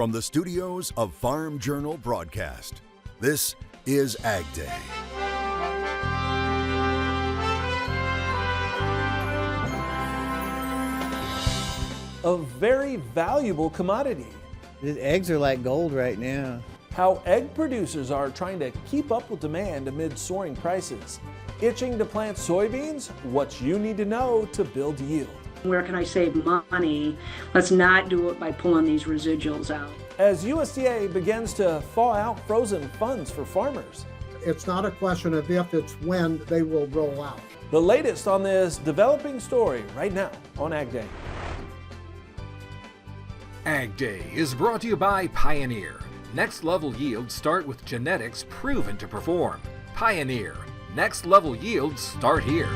From the studios of Farm Journal Broadcast, this is AgDay. A very valuable commodity. The eggs are like gold right now. How egg producers are trying to keep up with demand amid soaring prices. Itching to plant soybeans? What you need to know to build yield. Where can I save money? Let's not do it by pulling these residuals out. As USDA begins to thaw out frozen funds for farmers. It's not a question of if, it's when they will roll out. The latest on this developing story right now on AgDay. AgDay is brought to you by Pioneer. Next level yields start with genetics proven to perform. Pioneer. Next level yields start here.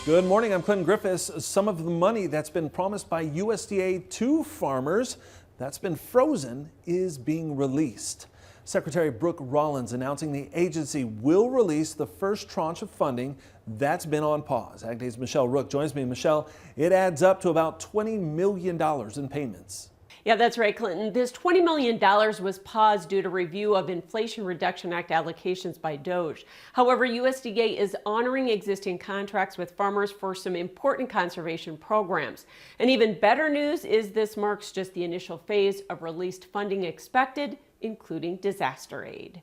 Good morning, I'm Clinton Griffiths. Some of the money that's been promised by USDA to farmers that's been frozen is being released. Secretary Brooke Rollins announcing the agency will release the first tranche of funding that's been on pause. AgDay's Michelle Rook joins me. Michelle, it adds up to about $20 million in payments. Yeah, that's right, Clinton. This $20 million was paused due to review of Inflation Reduction Act allocations by DOGE. However, USDA is honoring existing contracts with farmers for some important conservation programs. And even better news is this marks just the initial phase of released funding expected, including disaster aid.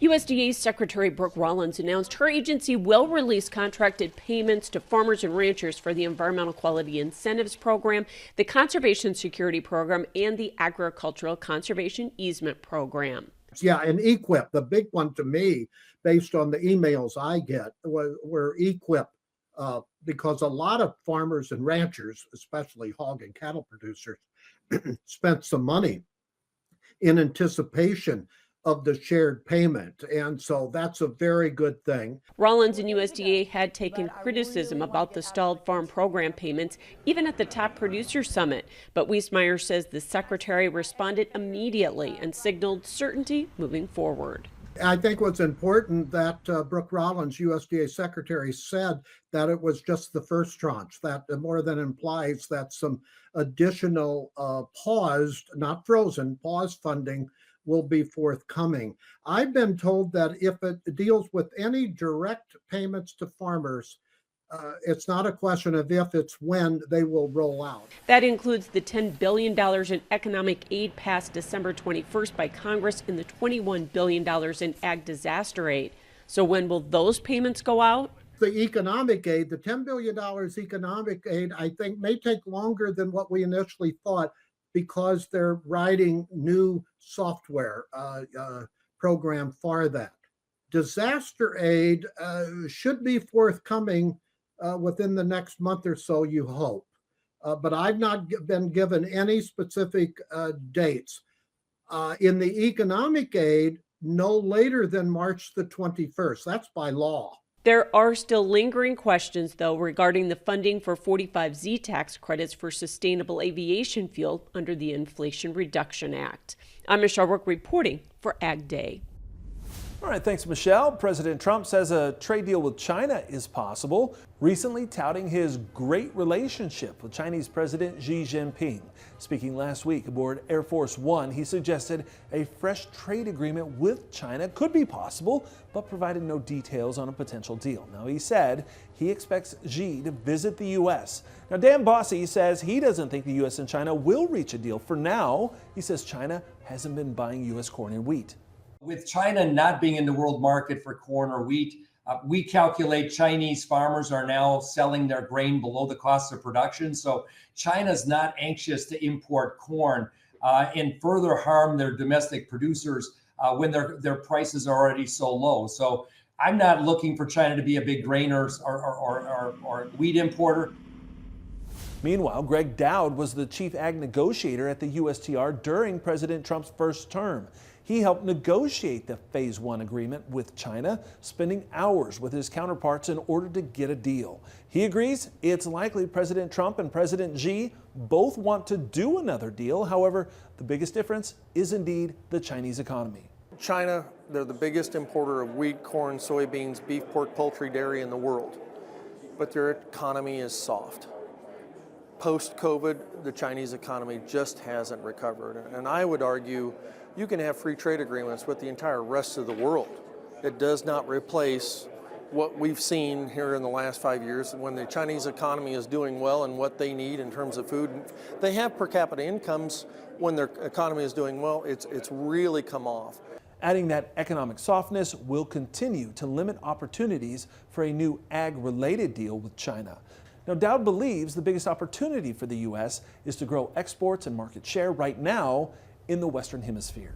USDA Secretary Brooke Rollins announced her agency will release contracted payments to farmers and ranchers for the Environmental Quality Incentives Program, the Conservation Security Program, and the Agricultural Conservation Easement Program. Yeah, and EQIP, the big one to me, based on the emails I get, were EQIP, because a lot of farmers and ranchers, especially hog and cattle producers, spent some money in anticipation of the shared payment. And so that's a very good thing. Rollins and USDA had taken criticism about the stalled farm program payments, even at the top producer summit. But Wiesmeyer says the secretary responded immediately and signaled certainty moving forward. I think what's important that Brooke Rollins, USDA secretary, said that it was just the first tranche. That more than implies that some additional paused, not frozen, paused funding will be forthcoming. I've been told that if it deals with any direct payments to farmers, it's not a question of if, it's when they will roll out. That includes the $10 billion in economic aid passed December 21st by Congress and the $21 billion in ag disaster aid. So when will those payments go out? The economic aid, the $10 billion economic aid, I think may take longer than what we initially thought, because they're writing new software program for that. Disaster aid should be forthcoming within the next month or so, you hope. But I've not been given any specific dates. In the economic aid, no later than March the 21st. That's by law. There are still lingering questions, though, regarding the funding for 45Z tax credits for sustainable aviation fuel under the Inflation Reduction Act. I'm Michelle Rook reporting for AgDay. All right, thanks, Michelle. President Trump says a trade deal with China is possible, recently touting his great relationship with Chinese President Xi Jinping. Speaking last week aboard Air Force One, he suggested a fresh trade agreement with China could be possible, but provided no details on a potential deal. Now, he said he expects Xi to visit the U.S. Now, Dan Bosse says he doesn't think the U.S. and China will reach a deal. For now, he says China hasn't been buying U.S. corn and wheat. With China not being in the world market for corn or wheat, we calculate Chinese farmers are now selling their grain below the cost of production. So China's not anxious to import corn and further harm their domestic producers when their prices are already so low. So I'm not looking for China to be a big grain or wheat importer. Meanwhile, Greg Dowd was the chief ag negotiator at the USTR during President Trump's first term. He helped negotiate the Phase 1 agreement with China, spending hours with his counterparts in order to get a deal. He agrees it's likely President Trump and President Xi both want to do another deal. However, the biggest difference is indeed the Chinese economy. China, they're the biggest importer of wheat, corn, soybeans, beef, pork, poultry, dairy in the world, but their economy is soft. post-COVID, the Chinese economy just hasn't recovered. And I would argue you can have free trade agreements with the entire rest of the world. It does not replace what we've seen here in the last 5 years when the Chinese economy is doing well and what they need in terms of food. They have per capita incomes when their economy is doing well. It's really come off. Adding that economic softness will continue to limit opportunities for a new ag-related deal with China. Now, Dowd believes the biggest opportunity for the U.S. is to grow exports and market share right now in the Western Hemisphere.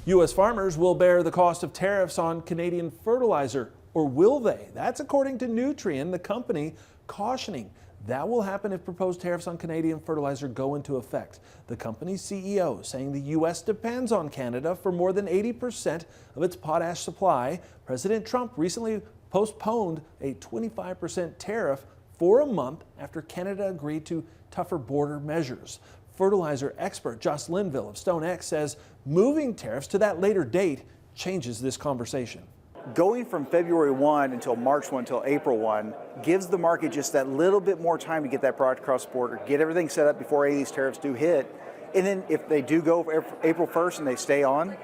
U.S. farmers will bear the cost of tariffs on Canadian fertilizer, or will they? That's according to Nutrien, the company cautioning that will happen if proposed tariffs on Canadian fertilizer go into effect. The company's CEO saying the U.S. depends on Canada for more than 80% of its potash supply. President Trump recently postponed a 25% tariff for a month after Canada agreed to tougher border measures. Fertilizer expert Joss Linville of StoneX says moving tariffs to that later date changes this conversation. Going from February 1 until March 1 until April 1 gives the market just that little bit more time to get that product across the border, get everything set up before any of these tariffs do hit. And then if they do go April 1st and they stay on,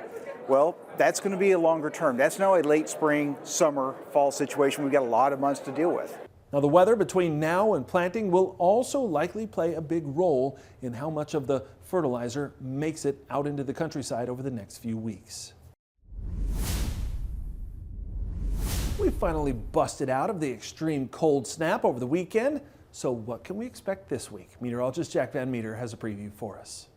well, that's going to be a longer term. That's now a late spring, summer, fall situation. We've got a lot of months to deal with. Now, the weather between now and planting will also likely play a big role in how much of the fertilizer makes it out into the countryside over the next few weeks. We finally busted out of the extreme cold snap over the weekend. So what can we expect this week? Meteorologist Jack Van Meter has a preview for us.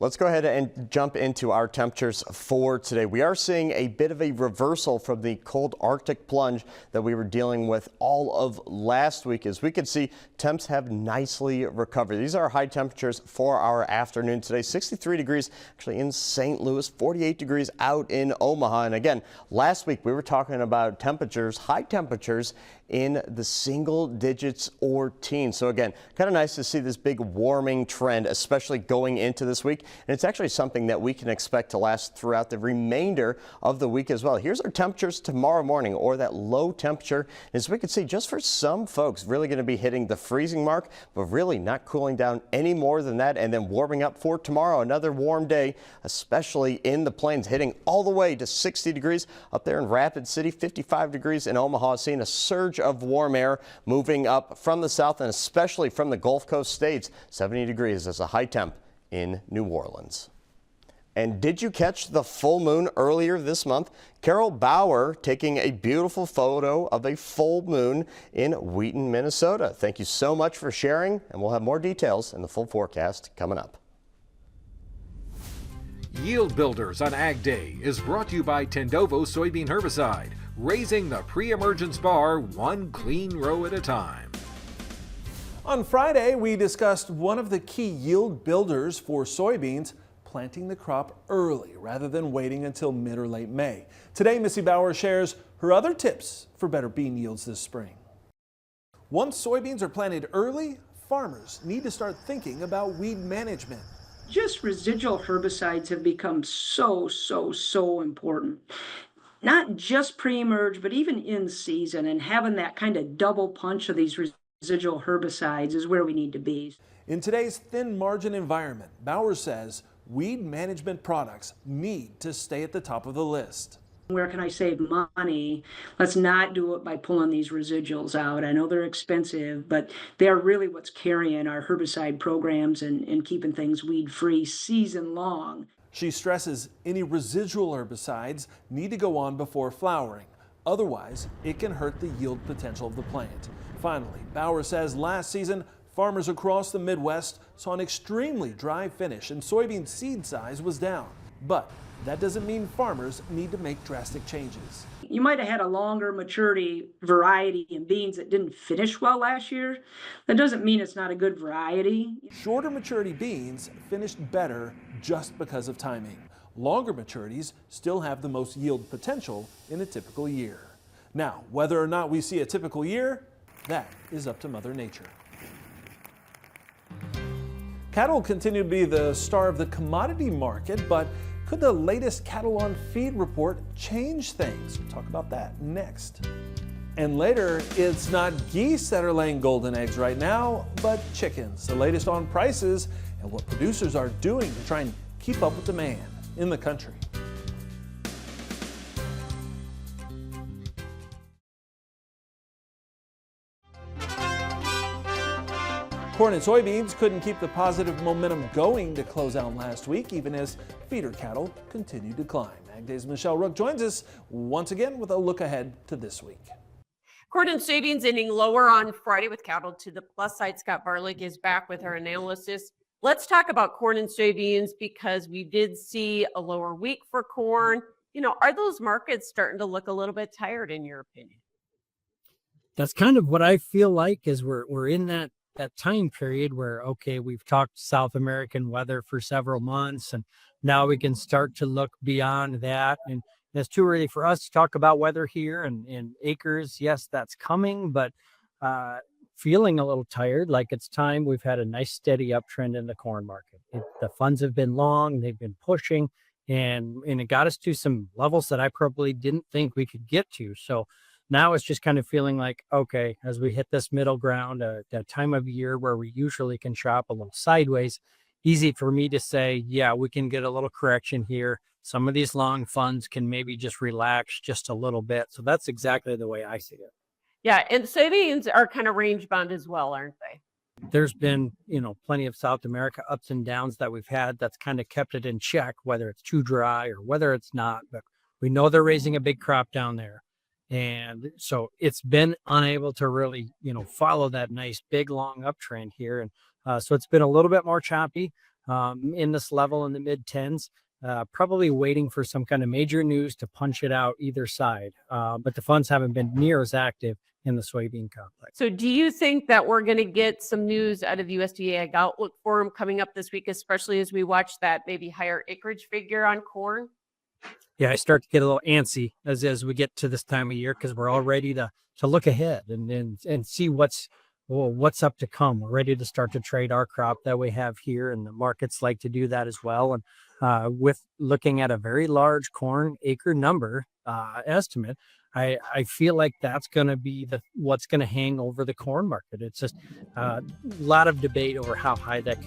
Let's go ahead and jump into our temperatures for today. We are seeing a bit of a reversal from the cold Arctic plunge that we were dealing with all of last week. As we can see, temps have nicely recovered. These are high temperatures for our afternoon today. 63 degrees actually in St. Louis, 48 degrees out in Omaha. And again, last week we were talking about temperatures, high temperatures in the single digits or teens. So again, kind of nice to see this big warming trend, especially going into this week. And it's actually something that we can expect to last throughout the remainder of the week as well. Here's our temperatures tomorrow morning, or that low temperature. As we can see, just for some folks, really going to be hitting the freezing mark, but really not cooling down any more than that. And then warming up for tomorrow, another warm day, especially in the plains, hitting all the way to 60 degrees up there in Rapid City, 55 degrees in Omaha, seeing a surge of warm air moving up from the south and especially from the Gulf Coast states. 70 degrees as a high temp in New Orleans. And did you catch the full moon earlier this month? Carol Bauer taking a beautiful photo of a full moon in Wheaton, Minnesota. Thank you so much for sharing, and we'll have more details in the full forecast coming up. Yield Builders on Ag Day is brought to you by Tendovo soybean herbicide, raising the pre-emergence bar one clean row at a time. On Friday, we discussed one of the key yield builders for soybeans, planting the crop early rather than waiting until mid or late May. Today, Missy Bauer shares her other tips for better bean yields this spring. Once soybeans are planted early, farmers need to start thinking about weed management. Just residual herbicides have become so important. Not just pre-emerge, but even in season, and having that kind of double punch of these residual herbicides is where we need to be. In today's thin margin environment, Bauer says weed management products need to stay at the top of the list. Where can I save money? Let's not do it by pulling these residuals out. I know they're expensive, but they're really what's carrying our herbicide programs and keeping things weed-free season long. She stresses any residual herbicides need to go on before flowering. Otherwise, it can hurt the yield potential of the plant. Finally, Bauer says last season, farmers across the Midwest saw an extremely dry finish and soybean seed size was down. But that doesn't mean farmers need to make drastic changes. You might have had a longer maturity variety in beans that didn't finish well last year. That doesn't mean it's not a good variety. Shorter maturity beans finished better just because of timing. Longer maturities still have the most yield potential in a typical year. Now, whether or not we see a typical year, that is up to Mother Nature. Cattle continue to be the star of the commodity market, but could the latest cattle on feed report change things? We'll talk about that next. And later, it's not geese that are laying golden eggs right now, but chickens. The latest on prices and what producers are doing to try and keep up with demand in the country. Corn and soybeans couldn't keep the positive momentum going to close out last week, even as feeder cattle continued to climb. AgDay's Michelle Rook joins us once again with a look ahead to this week. Corn and soybeans ending lower on Friday with cattle to the plus side. Scott Varlick is back with our analysis. Let's talk about corn and soybeans because we did see a lower week for corn. Are those markets starting to look a little bit tired in your opinion? That's kind of what I feel like is we're in that time period where, okay, we've talked South American weather for several months, and now we can start to look beyond that. And it's too early for us to talk about weather here and acres. Yes, that's coming, but feeling a little tired, like it's time. We've had a nice steady uptrend in the corn market. The funds have been long, they've been pushing, and it got us to some levels that I probably didn't think we could get to. So now it's just kind of feeling like, okay, as we hit this middle ground, that time of year where we usually can shop a little sideways, easy for me to say, yeah, we can get a little correction here. Some of these long funds can maybe just relax just a little bit. So that's exactly the way I see it. Yeah, and soybeans are kind of range bound as well, aren't they? There's been, plenty of South America ups and downs that we've had that's kind of kept it in check, whether it's too dry or whether it's not. But we know they're raising a big crop down there. And so it's been unable to really, follow that nice big long uptrend here. And so it's been a little bit more choppy in this level in the mid 10s, probably waiting for some kind of major news to punch it out either side. But the funds haven't been near as active in the soybean complex. So do you think that we're going to get some news out of USDA Ag Outlook Forum coming up this week, especially as we watch that maybe higher acreage figure on corn? Yeah, I start to get a little antsy as we get to this time of year because we're all ready to look ahead and see what's up to come. We're ready to start to trade our crop that we have here, and the markets like to do that as well. And with looking at a very large corn acre number estimate, I feel like that's going to be what's going to hang over the corn market. It's just a lot of debate over how high that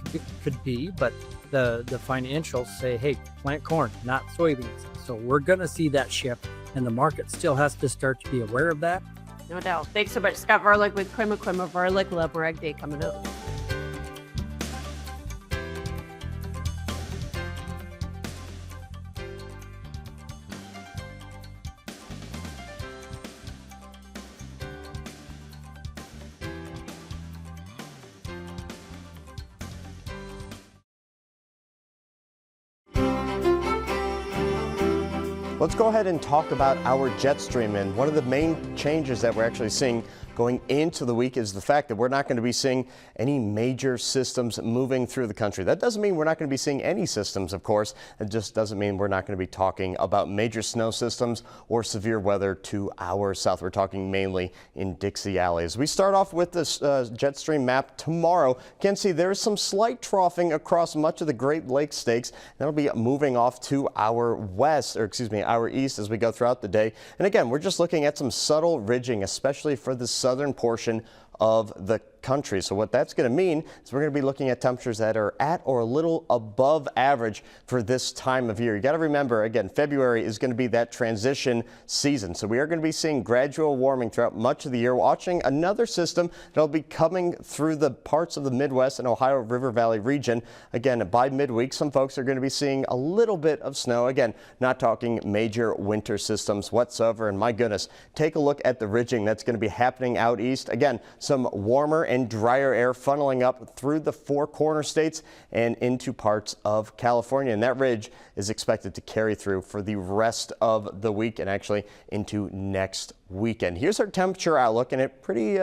could be, but the financials say, hey, plant corn, not soybeans. So we're going to see that shift, and the market still has to start to be aware of that. No doubt. Thanks so much, Scott Varlick with Quima Varlick. We'll have more AgDay coming up. Let's go ahead and talk about our jet stream. And one of the main changes that we're actually seeing going into the week is the fact that we're not going to be seeing any major systems moving through the country. That doesn't mean we're not going to be seeing any systems, of course. It just doesn't mean we're not going to be talking about major snow systems or severe weather to our south. We're talking mainly in Dixie Alley. As we start off with this jet stream map tomorrow, you can see there's some slight troughing across much of the Great Lakes states. That'll be moving off to our our east as we go throughout the day. And again, we're just looking at some subtle ridging, especially for the southern portion of the country. So what that's going to mean is we're going to be looking at temperatures that are at or a little above average for this time of year. You got to remember, again, February is going to be that transition season. So we are going to be seeing gradual warming throughout much of the year, watching another system that'll be coming through the parts of the Midwest and Ohio River Valley region. Again, by midweek, some folks are going to be seeing a little bit of snow. Again, not talking major winter systems whatsoever. And my goodness, take a look at the ridging that's going to be happening out east. Again, some warmer and drier air funneling up through the four corner states and into parts of California. And that ridge is expected to carry through for the rest of the week and actually into next weekend. Here's our temperature outlook, and it pretty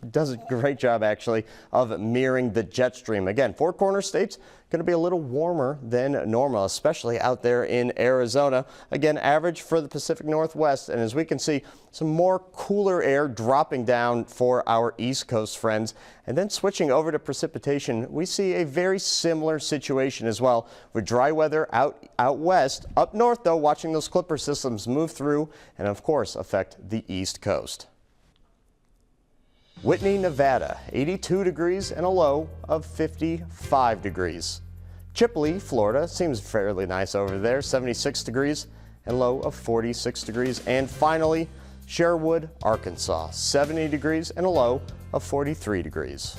does a great job actually of mirroring the jet stream. Again, four corner states going to be a little warmer than normal, especially out there in Arizona. Again, average for the Pacific Northwest, and as we can see, some more cooler air dropping down for our East Coast friends. And then switching over to precipitation, we see a very similar situation as well with dry weather out west. Up north, though, watching those clipper systems move through and, of course, affect the East Coast. Whitney, Nevada, 82 degrees and a low of 55 degrees. Chipley, Florida, seems fairly nice over there, 76 degrees and low of 46 degrees. And finally, Sherwood, Arkansas, 70 degrees and a low of 43 degrees.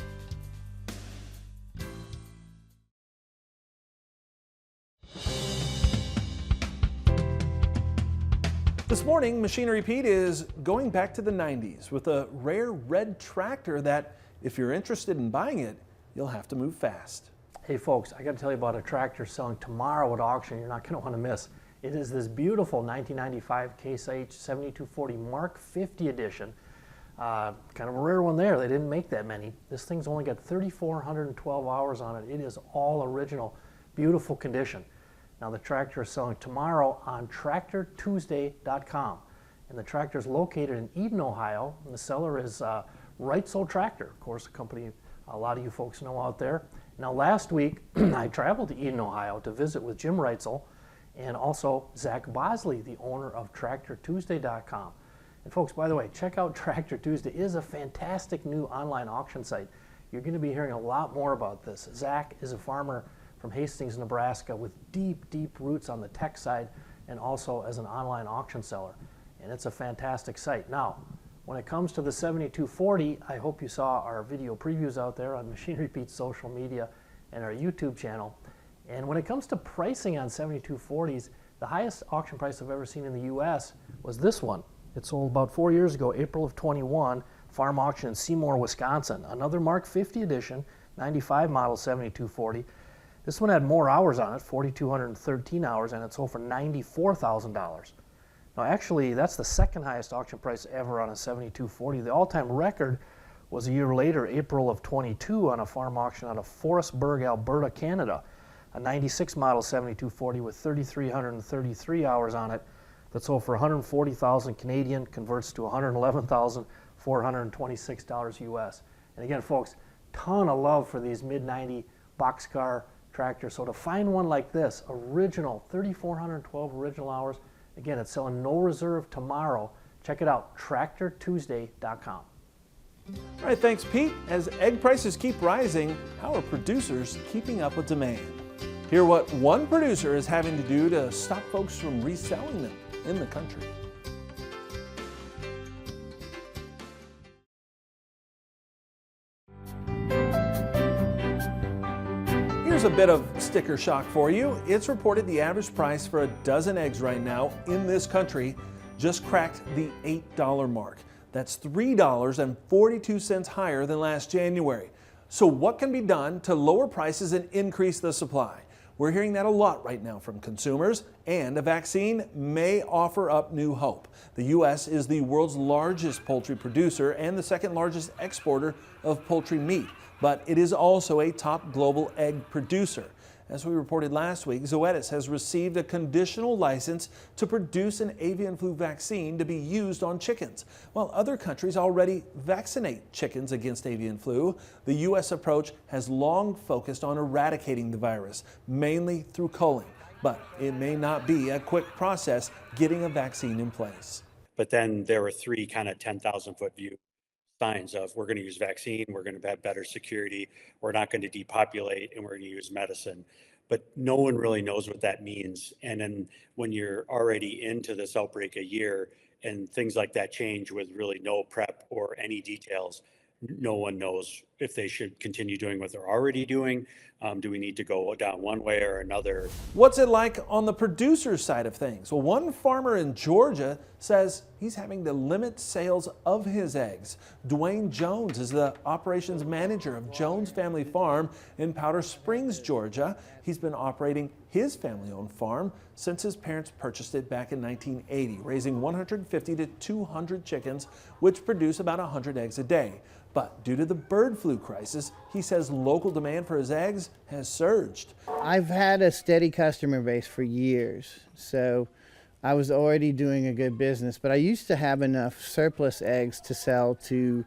This morning, Machinery Pete is going back to the 90s with a rare red tractor that, if you're interested in buying it, you'll have to move fast. Hey folks, I got to tell you about a tractor selling tomorrow at auction you're not going to want to miss. It is this beautiful 1995 Case H 7240 Mark 50 edition. Kind of a rare one there. They didn't make that many. This thing's only got 3,412 hours on it. It is all original, beautiful condition. Now the tractor is selling tomorrow on TractorTuesday.com, and the tractor is located in Eden, Ohio, and the seller is Reitzel Tractor, of course, a company a lot of you folks know out there. Now last week I traveled to Eden, Ohio to visit with Jim Reitzel and also Zach Bosley, the owner of TractorTuesday.com. And folks, by the way, check out Tractor Tuesday. It is a fantastic new online auction site. You're going to be hearing a lot more about this. Zach is a farmer from Hastings, Nebraska, with deep, deep roots on the tech side and also as an online auction seller. And it's a fantastic site. Now, when it comes to the 7240, I hope you saw our video previews out there on Machinery Pete's social media and our YouTube channel. And when it comes to pricing on 7240s, the highest auction price I've ever seen in the US was this one. It sold about 4 years ago, April of 21, farm auction in Seymour, Wisconsin. Another Mark 50 edition, 95 model 7240. This one had more hours on it, 4,213 hours, and it sold for $94,000. Now actually, that's the second highest auction price ever on a 7240. The all-time record was a year later, April of 22, on a farm auction out of Forestburg, Alberta, Canada. A 96 model 7240 with 3,333 hours on it that sold for 140,000 Canadian, converts to $111,426 US. And again, folks, ton of love for these mid-90 boxcar tractors. So to find one like this, original, 3,412 original hours, again, it's selling no reserve tomorrow. Check it out, TractorTuesday.com. All right, thanks, Pete. As egg prices keep rising, how are producers keeping up with demand? Hear what one producer is having to do to stop folks from reselling them in the country. Here's a bit of sticker shock for you. It's reported the average price for a dozen eggs right now in this country just cracked the $8 mark. That's $3.42 higher than last January. So what can be done to lower prices and increase the supply? We're hearing that a lot right now from consumers, and a vaccine may offer up new hope. The U.S. is the world's largest poultry producer and the second largest exporter of poultry meat, but it is also a top global egg producer. As we reported last week, Zoetis has received a conditional license to produce an avian flu vaccine to be used on chickens. While other countries already vaccinate chickens against avian flu, the U.S. approach has long focused on eradicating the virus, mainly through culling. But it may not be a quick process getting a vaccine in place. But then there were three kind of 10,000-foot view signs of we're going to use vaccine, we're going to have better security, we're not going to depopulate, and we're going to use medicine. But no one really knows what that means. And then when you're already into this outbreak a year and things like that change with really no prep or any details, no one knows if they should continue doing what they're already doing. Do we need to go down one way or another? What's it like on the producer's side of things? Well, one farmer in Georgia says he's having to limit sales of his eggs. Dwayne Jones is the operations manager of Jones Family Farm in Powder Springs, Georgia. He's been operating his family-owned farm since his parents purchased it back in 1980, raising 150 to 200 chickens, which produce about 100 eggs a day. But due to the bird flu crisis, he says local demand for his eggs has surged. I've had a steady customer base for years, so I was already doing a good business, but I used to have enough surplus eggs to sell to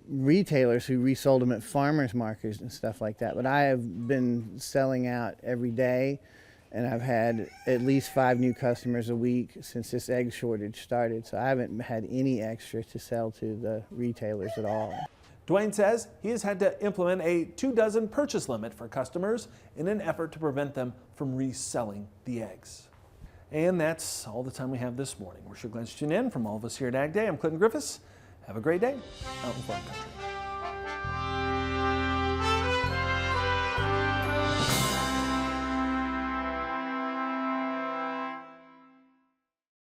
retailers who resold them at farmers markets and stuff like that. But I have been selling out every day, And I've had at least 5 new customers a week since this egg shortage started. So I haven't had any extra to sell to the retailers at all. Dwayne says he has had to implement a 2 dozen purchase limit for customers in an effort to prevent them from reselling the eggs. And that's all the time we have this morning. We're sure glad you tuned in. From all of us here at AgDay, I'm Clinton Griffiths. Have a great day out in Farm Country.